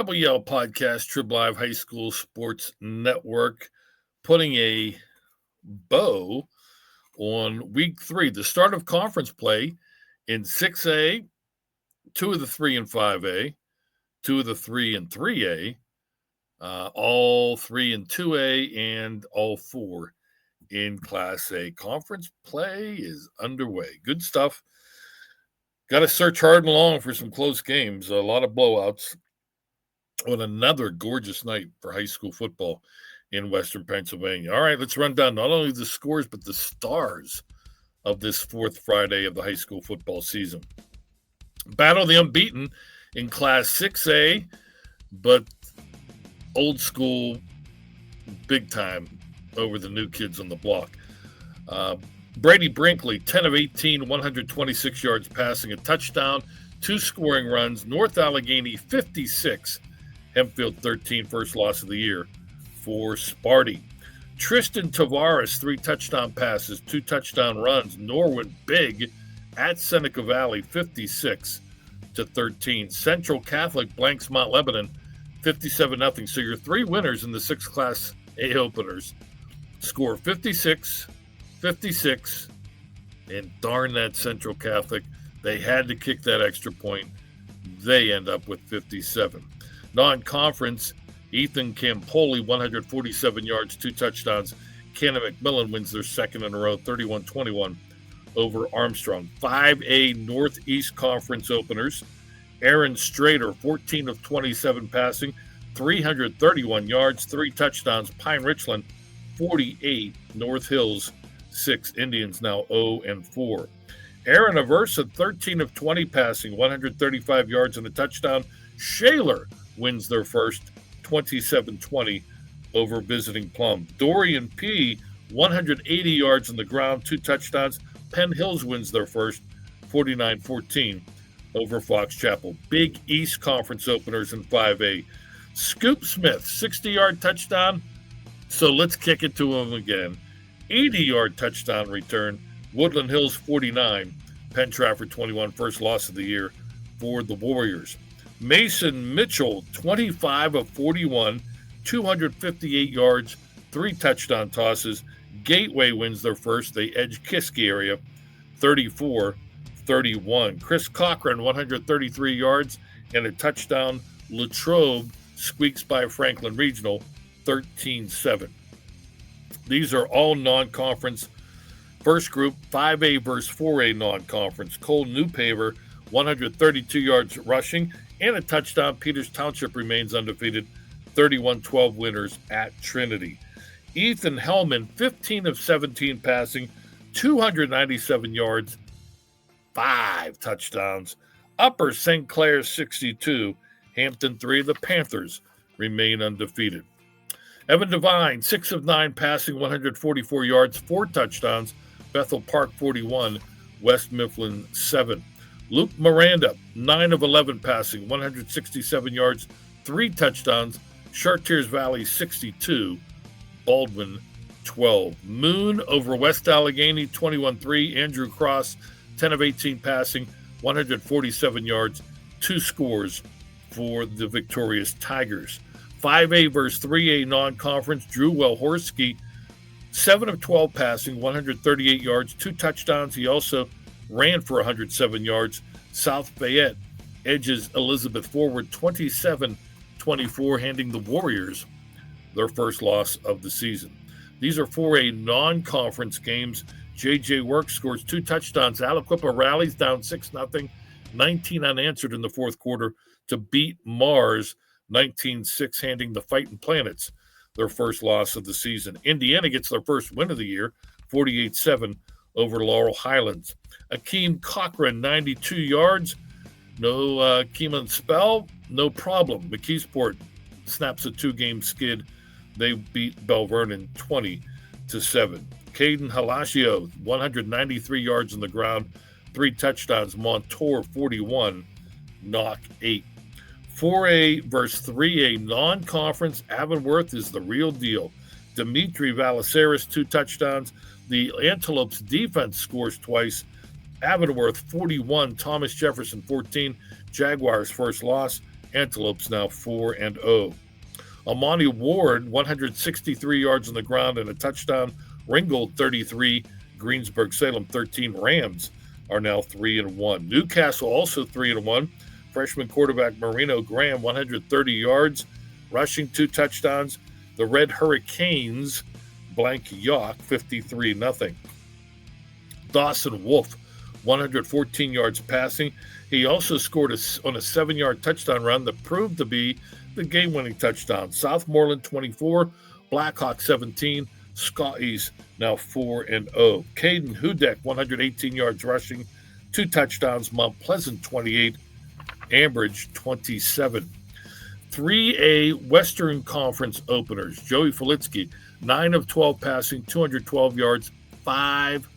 WPIAL Podcast, Trib Live High School Sports Network, putting a bow on week 3, the start of conference play in 6A, 2 of the 3 in 5A, 2 of the 3 in 3A, all 3 in 2A, and all 4 in Class A. Conference play is underway. Good stuff. Got to search hard and long for some close games, a lot of blowouts on another gorgeous night for high school football in Western Pennsylvania. All right, let's run down not only the scores, but the stars of this fourth Friday of the high school football season. Battle of the unbeaten in Class 6A, but old school, big time over the new kids on the block. Brady Brinkley, 10 of 18, 126 yards passing, a touchdown, 2 scoring runs. North Allegheny, 56. Hempfield, 13, first loss of the year for Sparty. Tristan Tavares, 3 touchdown passes, 2 touchdown runs. Norwood, big at Seneca Valley, 56-13. Central Catholic blanks Mount Lebanon, 57-0. So your 3 winners in the 6 Class A openers score 56, 56, and darn that Central Catholic. They had to kick that extra point. They end up with 57. Non-conference, Ethan Campoli, 147 yards, 2 touchdowns. Cannon McMillan wins their second in a row, 31-21 over Armstrong. 5A Northeast Conference openers. Aaron Strader, 14 of 27 passing, 331 yards, 3 touchdowns. Pine Richland, 48. North Hills, 6. Indians now 0-4. Aaron Aversa, 13 of 20 passing, 135 yards and a touchdown. Shaler wins their first, 27-20 over visiting Plum. Dorian P., 180 yards on the ground, 2 touchdowns. Penn Hills wins their first, 49-14 over Fox Chapel. Big East Conference openers in 5A. Scoop Smith, 60-yard touchdown. So let's kick it to him again. 80-yard touchdown return. Woodland Hills, 49. Penn Trafford, 21. First loss of the year for the Warriors. Mason Mitchell, 25 of 41, 258 yards, 3 touchdown tosses. Gateway wins their first. They edge Kiski area, 34-31. Chris Cochran, 133 yards and a touchdown. Latrobe squeaks by Franklin Regional, 13-7. These are all non-conference. First group, 5A versus 4A non-conference. Cole Newpaver, 132 yards rushing and a touchdown. Peters Township remains undefeated, 31-12 winners at Trinity. Ethan Hellman, 15 of 17 passing, 297 yards, 5 touchdowns. Upper St. Clair, 62. Hampton, 3. The Panthers remain undefeated. Evan Devine, 6 of 9 passing, 144 yards, 4 touchdowns. Bethel Park, 41. West Mifflin, 7. Luke Miranda, 9 of 11 passing, 167 yards, 3 touchdowns. Chartiers Valley, 62. Baldwin, 12. Moon over West Allegheny, 21-3. Andrew Cross, 10 of 18 passing, 147 yards, 2 scores for the victorious Tigers. 5A versus 3A non-conference. Drew Welhorski, 7 of 12 passing, 138 yards, 2 touchdowns. He also ran for 107 yards. South Fayette edges Elizabeth forward, 27-24, handing the Warriors their first loss of the season. These are 4A non-conference games. J.J. Work scores 2 touchdowns. Aliquippa rallies down 6-0, 19 unanswered in the fourth quarter to beat Mars 19-6, handing the Fighting Planets their first loss of the season. Indiana gets their first win of the year, 48-7 over Laurel Highlands. Akeem Cochran, 92 yards. No Keelan Spell, no problem. McKeesport snaps a 2-game skid. They beat Bell Vernon 20-7. Caden Halashio, 193 yards on the ground, 3 touchdowns. Montour, 41, knock 8. 4A versus 3A non-conference. Avonworth is the real deal. Dimitri Valaceris, 2 touchdowns. The Antelopes defense scores twice. Avonworth, 41. Thomas Jefferson, 14. Jaguars' first loss. Antelopes now 4-0. Amani Ward, 163 yards on the ground and a touchdown. Ringgold, 33. Greensburg-Salem, 13. Rams are now 3-1. Newcastle also 3-1. Freshman quarterback Marino Graham, 130 yards, rushing 2 touchdowns. The Red Hurricanes blank York, 53-0. Dawson Wolf, 114 yards passing. He also scored on a 7-yard touchdown run that proved to be the game-winning touchdown. Southmoreland 24, Blackhawk 17, Scotties now 4-0. Caden Hudek, 118 yards rushing, 2 touchdowns. Mount Pleasant 28, Ambridge 27. 3A Western Conference openers. Joey Felitsky, 9 of 12 passing, 212 yards, 5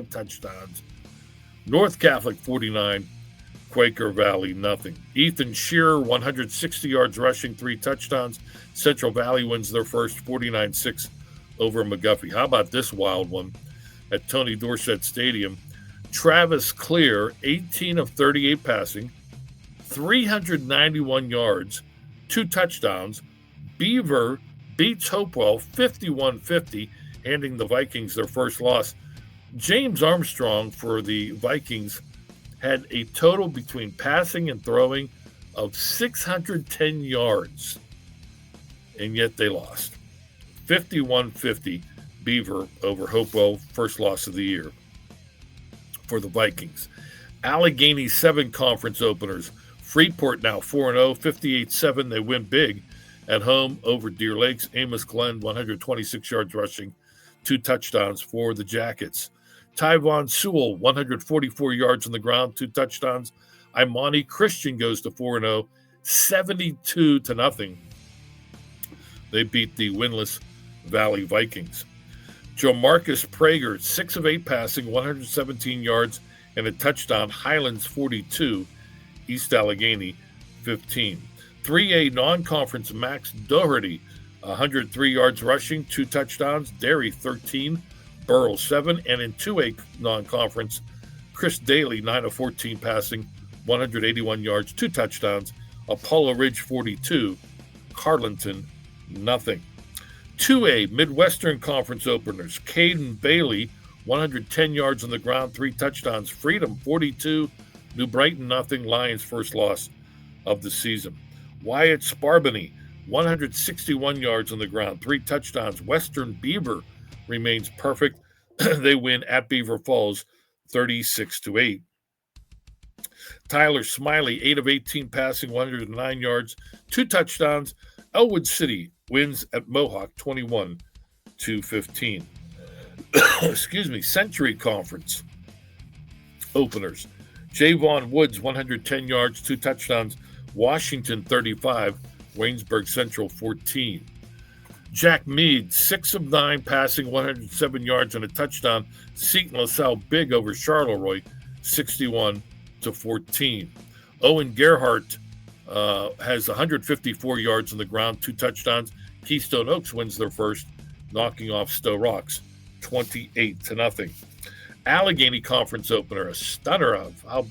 touchdowns. North Catholic 49, Quaker Valley nothing. Ethan Shearer, 160 yards rushing, 3 touchdowns. Central Valley wins their first 49-6 over McGuffey. How about this wild one at Tony Dorsett Stadium? Travis Clear, 18 of 38 passing, 391 yards, 2 touchdowns. Beaver beats Hopewell 51-50, handing the Vikings their first loss. James Armstrong for the Vikings had a total between passing and throwing of 610 yards, and yet they lost. 51-50 Beaver over Hopewell, first loss of the year for the Vikings. Allegheny 7 conference openers. Freeport now 4-0, 58-7. They win big at home over Deer Lakes. Amos Glenn, 126 yards rushing, 2 touchdowns for the Jackets. Tyvon Sewell, 144 yards on the ground, 2 touchdowns. Imani Christian goes to 4-0, 72-0. They beat the winless Valley Vikings. Jomarcus Prager, 6 of 8 passing, 117 yards and a touchdown. Highlands 42, East Allegheny 15. 3A non-conference Max Doherty, 103 yards rushing, 2 touchdowns. Derry 13, Burrell 7. And in 2A non-conference, Chris Daly, 9 of 14 passing, 181 yards, 2 touchdowns. Apollo Ridge 42, Carlinton nothing. 2A Midwestern Conference openers. Caden Bailey, 110 yards on the ground, 3 touchdowns. Freedom 42, New Brighton nothing. Lions first loss of the season. Wyatt Sparbany, 161 yards on the ground, 3 touchdowns. Western Beaver remains perfect. They win at Beaver Falls 36-8. Tyler Smiley, 8 of 18 passing, 109 yards, 2 touchdowns. Elwood City wins at Mohawk 21-15. Excuse me. Century Conference openers. Javon Woods, 110 yards, 2 touchdowns. Washington 35, Waynesburg Central 14. Jack Mead, 6 of 9 passing, 107 yards and a touchdown. Seton LaSalle big over Charleroi, 61-14. Owen Gerhardt has 154 yards on the ground, 2 touchdowns. Keystone Oaks wins their first, knocking off Stowe Rocks 28-0. Allegheny Conference opener, a stunner of how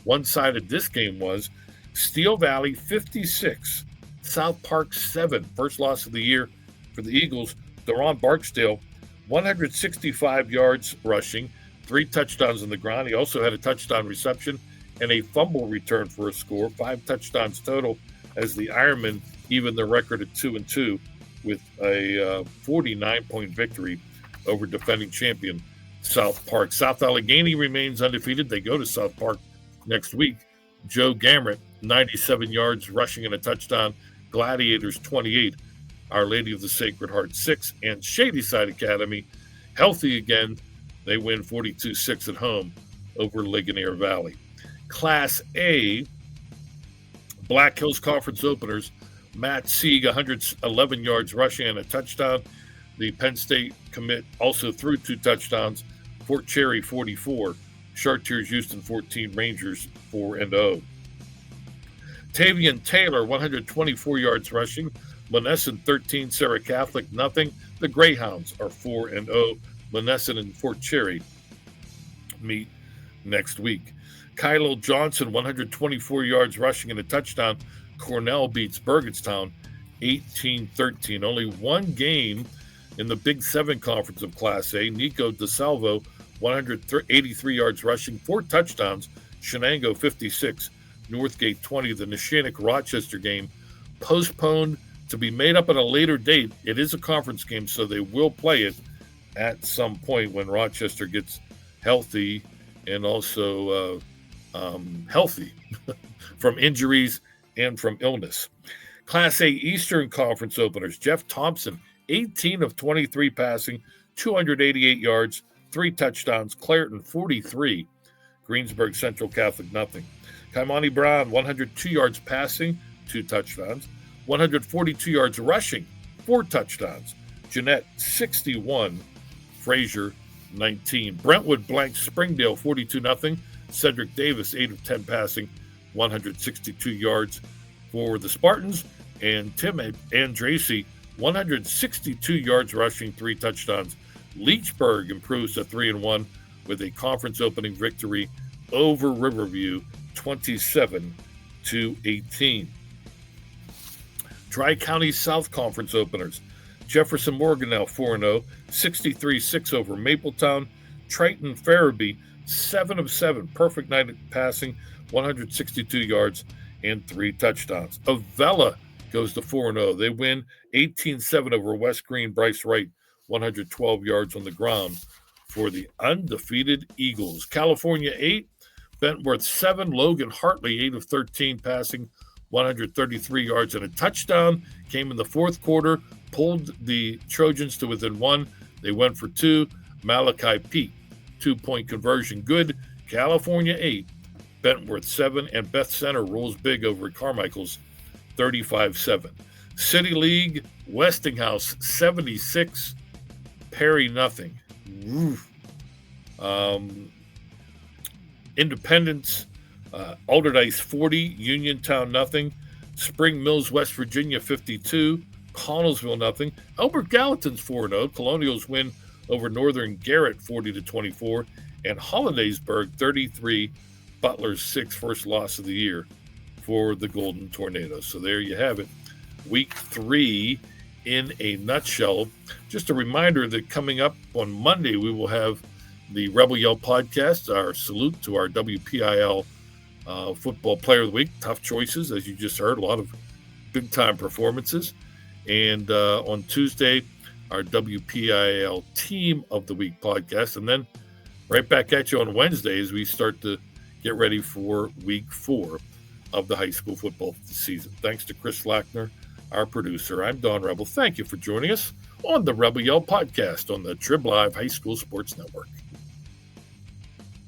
one-sided this game was. Steel Valley 56, South Park 7, first loss of the year for the Eagles. Deron Barksdale, 165 yards rushing, 3 touchdowns on the ground. He also had a touchdown reception and a fumble return for a score. 5 touchdowns total as the Ironmen even their record at 2-2 with a 49-point victory over defending champion South Park. South Allegheny remains undefeated. They go to South Park next week. Joe Gamrett, 97 yards rushing and a touchdown. Gladiators 28, Our Lady of the Sacred Heart 6, and Shadyside Academy, healthy again. They win 42-6 at home over Ligonier Valley. Class A, Black Hills Conference openers. Matt Sieg, 111 yards rushing and a touchdown. The Penn State commit also threw 2 touchdowns. Fort Cherry 44, Chartiers Houston 14, Rangers 4-0. Tavian Taylor, 124 yards rushing. Monessen 13, Sarah Catholic nothing. The Greyhounds are 4-0. Monessen and Fort Cherry meet next week. Kylo Johnson, 124 yards rushing and a touchdown. Cornell beats Burgettstown 18-13. Only one game in the Big 7 Conference of Class A. Nico DeSalvo, 183 yards rushing, 4 touchdowns. Shenango 56, Northgate 20. The Neshannock-Rochester game postponed to be made up at a later date. It is a conference game, so they will play it at some point when Rochester gets healthy and also healthy from injuries and from illness. Class A Eastern Conference openers. Jeff Thompson, 18 of 23 passing, 288 yards, 3 touchdowns. Clareton, 43. Greensburg Central Catholic, nothing. Kaimani Brown, 102 yards passing, 2 touchdowns. 142 yards rushing, 4 touchdowns. Jeanette, 61. Frazier, 19. Brentwood blank Springdale, 42-0. Cedric Davis, 8 of 10 passing, 162 yards for the Spartans. And Tim Andracy, 162 yards rushing, 3 touchdowns. Leechburg improves to 3-1 with a conference opening victory over Riverview, 27-18. Tri-County South Conference openers. Jefferson Morganell, 4-0, 63-6 over Mapletown. Triton Farabee, 7 of 7, perfect night at passing, 162 yards and 3 touchdowns. Avella goes to 4-0. They win 18-7 over West Green. Bryce Wright, 112 yards on the ground for the undefeated Eagles. California 8, Bentworth 7, Logan Hartley 8 of 13 passing, 133 yards and a touchdown. Came in the fourth quarter, pulled the Trojans to within 1. They went for 2. Malachi Peak, 2-point conversion, good. California 8, Bentworth 7, and Beth Center rolls big over Carmichael's 35-7. City League, Westinghouse 76, Perry nothing. Independence, Alderdice 40, Uniontown nothing. Spring Mills, West Virginia 52, Connellsville nothing. Albert Gallatin's 4-0. Colonials win over Northern Garrett 40-24, and Hollidaysburg 33, Butler's 6, first loss of the year for the Golden Tornadoes. So there you have it. Week 3 in a nutshell. Just a reminder that coming up on Monday, we will have the Rebel Yell podcast, our salute to our WPIAL Football Player of the Week. Tough choices, as you just heard, a lot of big-time performances. And on Tuesday, our WPIAL Team of the Week podcast. And then right back at you on Wednesday as we start to get ready for Week 4 of the high school football season. Thanks to Chris Lackner, our producer. I'm Don Rebel. Thank you for joining us on the Rebel Yell podcast on the Trib Live High School Sports Network.